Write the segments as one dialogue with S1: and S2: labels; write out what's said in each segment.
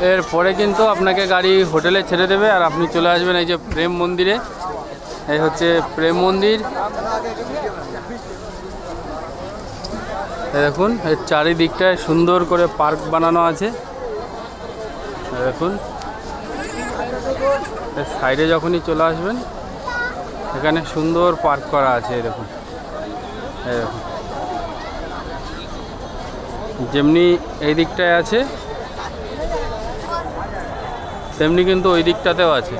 S1: এরপরে কিন্তু আপনাকে গাড়ি হোটেলে ছেড়ে দেবে আর আপনি চলে আসবেন এই যে প্রেম মন্দিরে। এই হচ্ছে প্রেম মন্দির। দেখুন এর চারিদিকটায় সুন্দর করে পার্ক বানানো আছে। দেখুন এর সাইডে যখনই চলে আসবেন এখানে সুন্দর পার্ক করা আছে। দেখুন দেখুন যেমনি এই দিকটায় আছে তেমনি কিন্তু ওই দিকটাতেও আছে।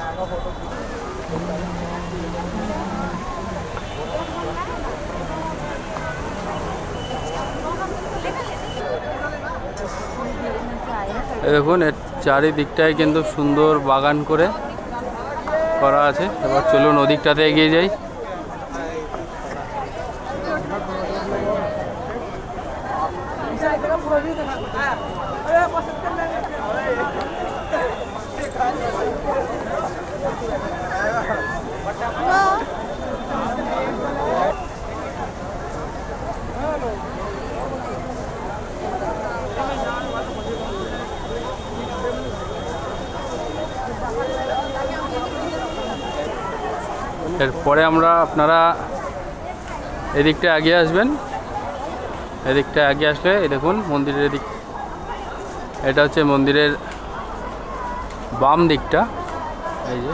S1: দেখুন এর চারিদিকটায় কিন্তু সুন্দর বাগান করে করা আছে। এবার চলুন ওদিকটাতে এগিয়ে যাই। এরপরে আপনারা এদিকটা এগিয়ে আসবেন। এদিকটা এগিয়ে আসলে এই দেখুন মন্দিরের এদিক, এটা হচ্ছে মন্দিরের বাম দিকটা। এই যে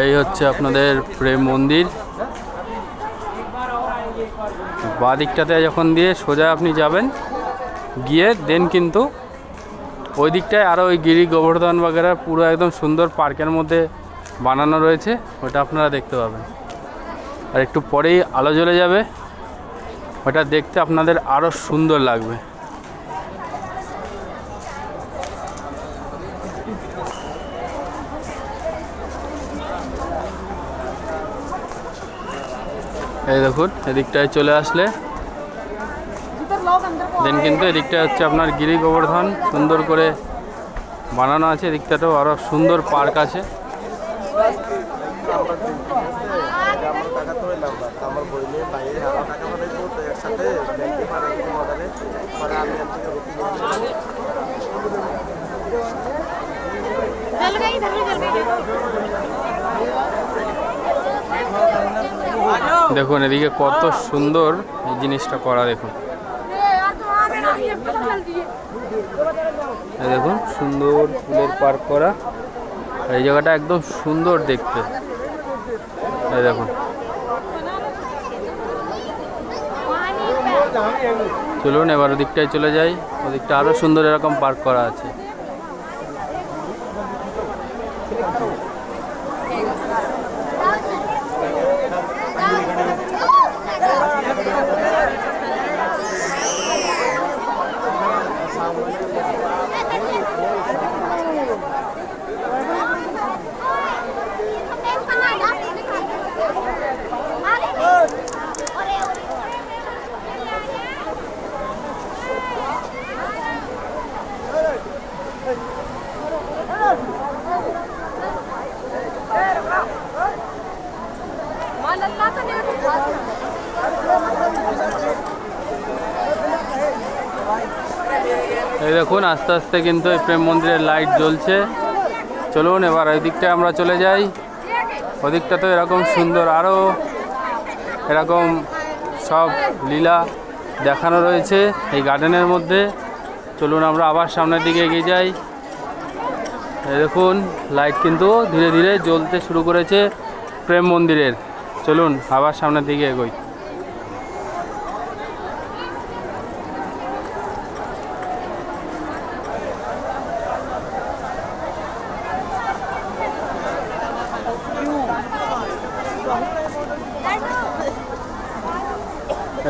S1: এই হচ্ছে আপনাদের প্রেম মন্দির। বাঁ দিকটাতে যখন দিয়ে সোজা আপনি যাবেন গিয়ে দেন কিন্তু ওই দিকটায় আরও ওই গিরি গোবর্ধন বাগেরা পুরো একদম সুন্দর পার্কের মধ্যে বানানো রয়েছে, ওটা আপনারা দেখতে পাবেন। আর একটু পরেই আলো জ্বলে যাবে, ওটা দেখতে আপনাদের আরও সুন্দর লাগবে। এই দেখুন এদিকটায় চলে আসলে দেন কিন্তু এদিকটা হচ্ছে আপনার গিরি গোবর্ধন সুন্দর করে বানানো আছে। এদিকটাতেও আরও সুন্দর পার্ক আছে। দেখুন এদিকে কত সুন্দর এই জিনিসটা করা। দেখুন দেখুন সুন্দর ফুলের পার্ক করা, এই জায়গাটা একদম সুন্দর দেখতে। এই দেখুন চলুন এবার ওদিকটায় চলে যাই, ওদিকটা আরো সুন্দর এরকম পার্ক করা আছে। এই দেখুন আস্তে আস্তে কিন্তু এই প্রেম মন্দিরের লাইট জ্বলছে। চলুন এবার ওই দিকটায় আমরা চলে যাই। ওদিকটা তো এরকম সুন্দর আরও এরকম সব লীলা দেখানো রয়েছে এই গার্ডেনের মধ্যে। চলুন আমরা আবার সামনের দিকে এগিয়ে যাই। এই দেখুন লাইট কিন্তু ধীরে ধীরে জ্বলতে শুরু করেছে প্রেম মন্দিরের। চলুন আবার সামনের দিকে এগোই।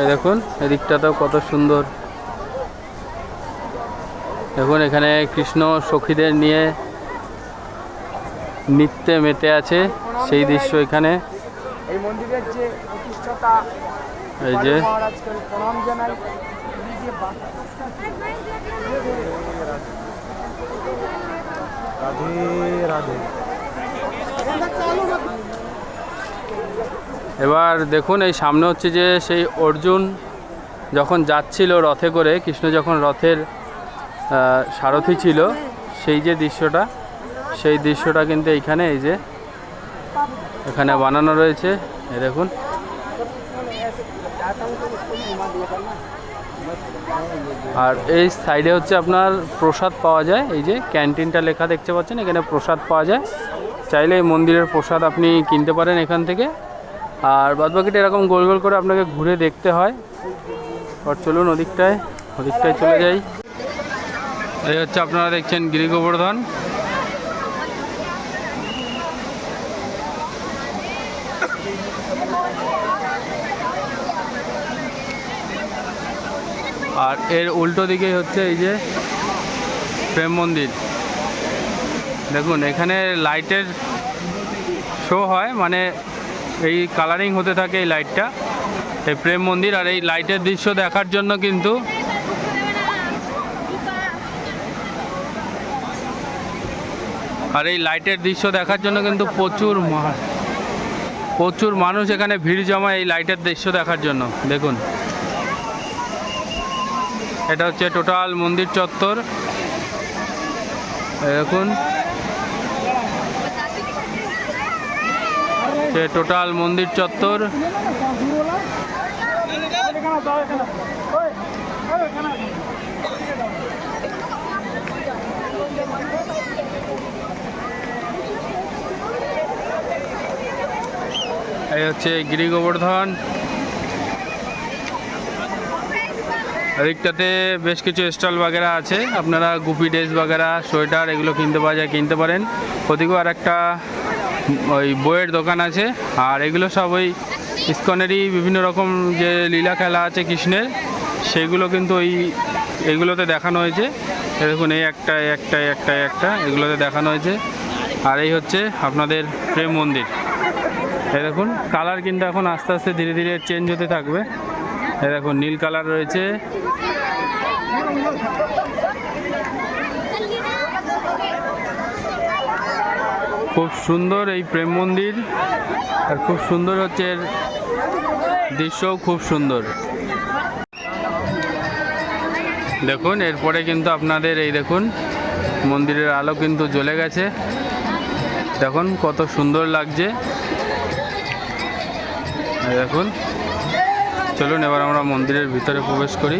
S1: এই দেখুন এদিকটাতেও কত সুন্দর। দেখুন এখানে কৃষ্ণ সখীদের নিয়ে নৃত্যে মেতে আছে সেই দৃশ্য এখানে।
S2: এই মন্দিরের যে প্রতিষ্ঠাতা
S1: এই যে
S2: মহারাজকে প্রণাম জানাই। রাধে রাধে।
S1: এবার দেখুন এই সামনে হচ্ছে যে সেই অর্জুন যখন যাচ্ছিল রথে করে, কৃষ্ণ যখন রথের সারথি ছিল, সেই যে দৃশ্যটা, সেই দৃশ্যটা কিন্তু এইখানে এই যে এখানে বানানো রয়েছে। এই দেখুন, আর এই সাইডে হচ্ছে আপনার প্রসাদ পাওয়া যায়। এই যে ক্যান্টিনটা লেখা দেখতে পাচ্ছেন, এখানে প্রসাদ পাওয়া যায়। চাইলে এই মন্দিরের প্রসাদ আপনি কিনতে পারেন এখান থেকে। আর বাদবাকিটা এরকম গোল গোল করে আপনাকে ঘুরে দেখতে হয়। আর চলুন ওদিকটায় চলে যাই। এই হচ্ছে আপনারা দেখছেন গিরি গোবর্ধন। আর এর উল্টো দিকেই হচ্ছে এই যে প্রেম মন্দির। দেখুন এখানে লাইটের শো হয়, মানে এই কালারিং হতে থাকে এই লাইটটা, এই প্রেম মন্দির। আর এই লাইটের দৃশ্য দেখার জন্য কিন্তু প্রচুর মানুষ এখানে ভিড় জমায় এই লাইটের দৃশ্য দেখার জন্য। দেখুন এটা হচ্ছে টোটাল মন্দির চত্বর। দেখুন সে টোটাল মন্দির চত্বর। এই হচ্ছে গিরি গোবর্ধন। এদিকটাতে বেশ কিছু স্টল বাগেরা আছে, আপনারা গুপি ড্রেস বাগেরা, সোয়েটার এগুলো কিনতে পাওয়া যায়, কিনতে পারেন। ওদিকেও আর একটা ওই বইয়ের দোকান আছে। আর এগুলো সব ওই ইস্কনেরই বিভিন্ন রকম যে লীলা খেলা আছে কৃষ্ণের, সেইগুলো কিন্তু এইগুলোতে দেখানো হয়েছে। দেখুন এই একটা এগুলোতে দেখানো হয়েছে। আর এই হচ্ছে আপনাদের প্রেম মন্দির। এই দেখুন কালার কিন্তু এখন আস্তে আস্তে ধীরে ধীরে চেঞ্জ হতে থাকবে। এই দেখুন নীল কালার রয়েছে। খুব সুন্দর এই প্রেম মন্দির, আর খুব সুন্দর হচ্ছে এর দৃশ্যও খুব সুন্দর। দেখুন এরপরে কিন্তু আপনাদের এই দেখুন মন্দিরের আলো কিন্তু জ্বলে গেছে। দেখুন কত সুন্দর লাগছে। দেখুন চলুন এবার আমরা মন্দিরের ভিতরে প্রবেশ করি।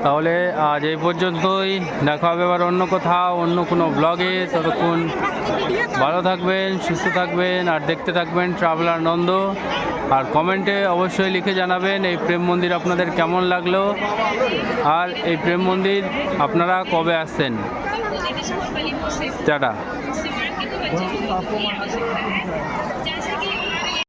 S1: তাহলে আজ এই পর্যন্তই, দেখা হবে এবার অন্য কোথাও অন্য কোনো ব্লগে। ততক্ষণ ভালো থাকবেন, সুস্থ থাকবেন আর দেখতে থাকবেন ট্রাভেলার নন্দ। আর কমেন্টে অবশ্যই লিখে জানাবেন এই প্রেম মন্দির আপনাদের কেমন লাগলো, আর এই প্রেম মন্দির আপনারা কবে আসছেন। টাটা।